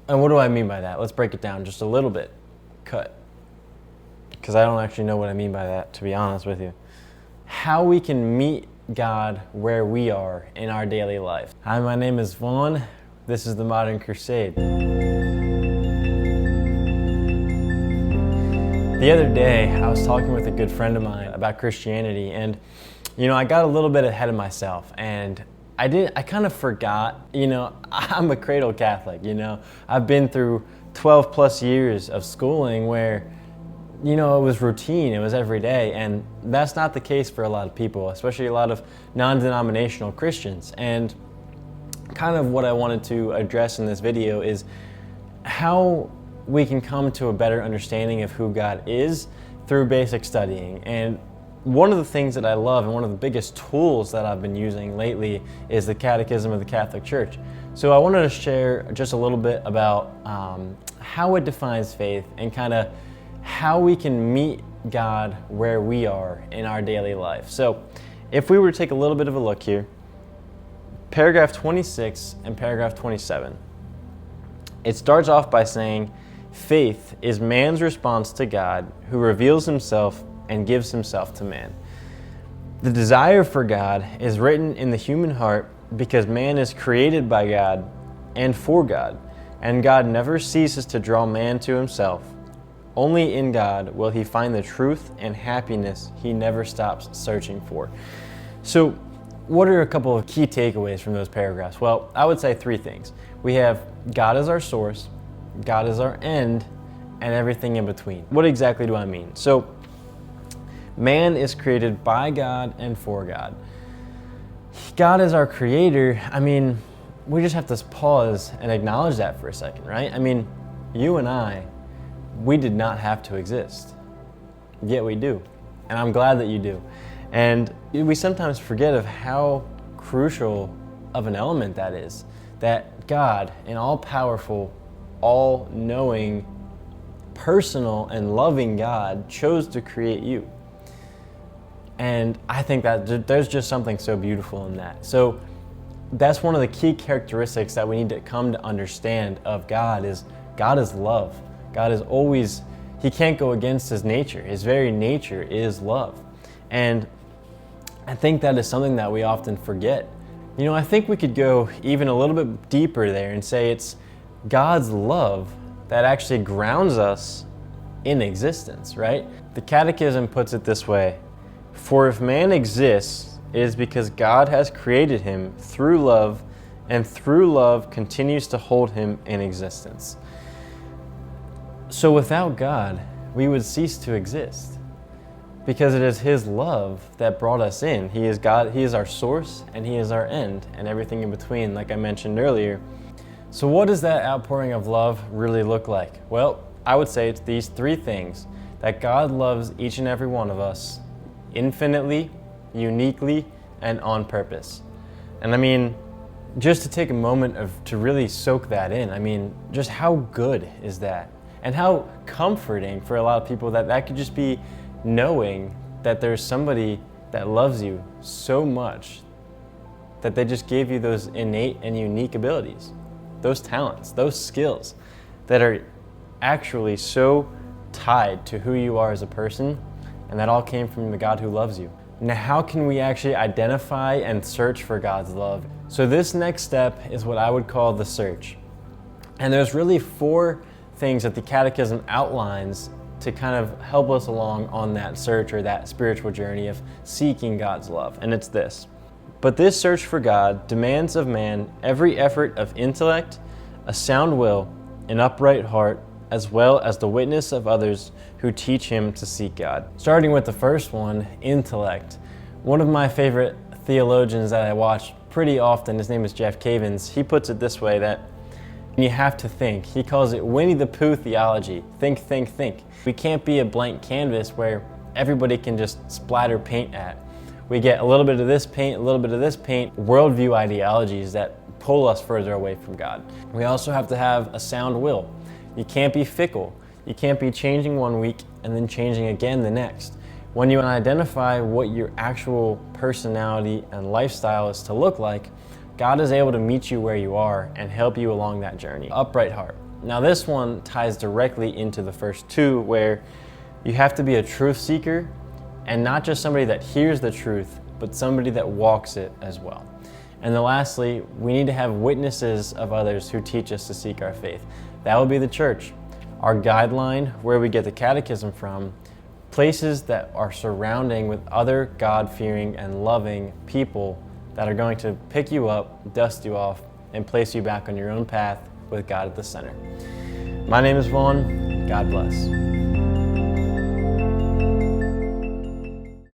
And what do I mean by that? Let's break it down just a little bit. Cut. Because I don't actually know what I mean by that, to be honest with you. How we can meet God where we are in our daily life. Hi, my name is Vaughn. This is the Modern Crusade. The other day, I was talking with a good friend of mine about Christianity, and I got a little bit ahead of myself, and I kind of forgot, I'm a cradle Catholic, I've been through 12 plus years of schooling where, it was routine, it was every day, and that's not the case for a lot of people, especially a lot of non-denominational Christians. And kind of what I wanted to address in this video is how we can come to a better understanding of who God is through basic studying. And one of the things that I love and one of the biggest tools that I've been using lately is the Catechism of the Catholic Church. So I wanted to share just a little bit about how it defines faith and kind of how we can meet God where we are in our daily life. So if we were to take a little bit of a look here, paragraph 26 and paragraph 27, it starts off by saying, faith is man's response to God who reveals himself and gives himself to man. The desire for God is written in the human heart because man is created by God and for God, and God never ceases to draw man to himself. Only in God will he find the truth and happiness he never stops searching for. So, what are a couple of key takeaways from those paragraphs? Well, I would say three things. We have God as our source, God is our end, and everything in between. What exactly do I mean? So, man is created by God and for God. God is our creator. We just have to pause and acknowledge that for a second, right? You and I, we did not have to exist, yet we do. And I'm glad that you do. And we sometimes forget of how crucial of an element that is, that God, an all-powerful, all-knowing, personal, and loving God chose to create you. And I think that there's just something so beautiful in that. So that's one of the key characteristics that we need to come to understand of God is love. God is always, he can't go against his nature. His very nature is love. And I think that is something that we often forget. I think we could go even a little bit deeper there and say it's God's love that actually grounds us in existence, right? The Catechism puts it this way: for if man exists, it is because God has created him through love, and through love continues to hold him in existence. So without God, we would cease to exist, because it is his love that brought us in. He is God, he is our source, and he is our end, and everything in between, like I mentioned earlier. So what does that outpouring of love really look like? Well, I would say it's these three things: that God loves each and every one of us infinitely, uniquely, and on purpose. And just to take a moment to really soak that in, just how good is that? And how comforting for a lot of people that could just be knowing that there's somebody that loves you so much that they just gave you those innate and unique abilities, those talents, those skills that are actually so tied to who you are as a person, and that all came from the God who loves you. Now, how can we actually identify and search for God's love? So this next step is what I would call the search. And there's really four things that the Catechism outlines to kind of help us along on that search or that spiritual journey of seeking God's love. And it's this: but this search for God demands of man every effort of intellect, a sound will, an upright heart, as well as the witness of others who teach him to seek God. Starting with the first one, intellect. One of my favorite theologians that I watch pretty often, his name is Jeff Cavins, he puts it this way, that you have to think. He calls it Winnie the Pooh theology. Think, think, think. We can't be a blank canvas where everybody can just splatter paint at. We get a little bit of this paint, a little bit of this paint, worldview ideologies that pull us further away from God. We also have to have a sound will. You can't be fickle. You can't be changing one week and then changing again the next. When you identify what your actual personality and lifestyle is to look like, God is able to meet you where you are and help you along that journey. Upright heart. Now this one ties directly into the first two, where you have to be a truth seeker and not just somebody that hears the truth, but somebody that walks it as well. And then lastly, we need to have witnesses of others who teach us to seek our faith. That would be the church, our guideline, where we get the catechism from, places that are surrounding with other God-fearing and loving people that are going to pick you up, dust you off, and place you back on your own path with God at the center. My name is Vaughn. God bless.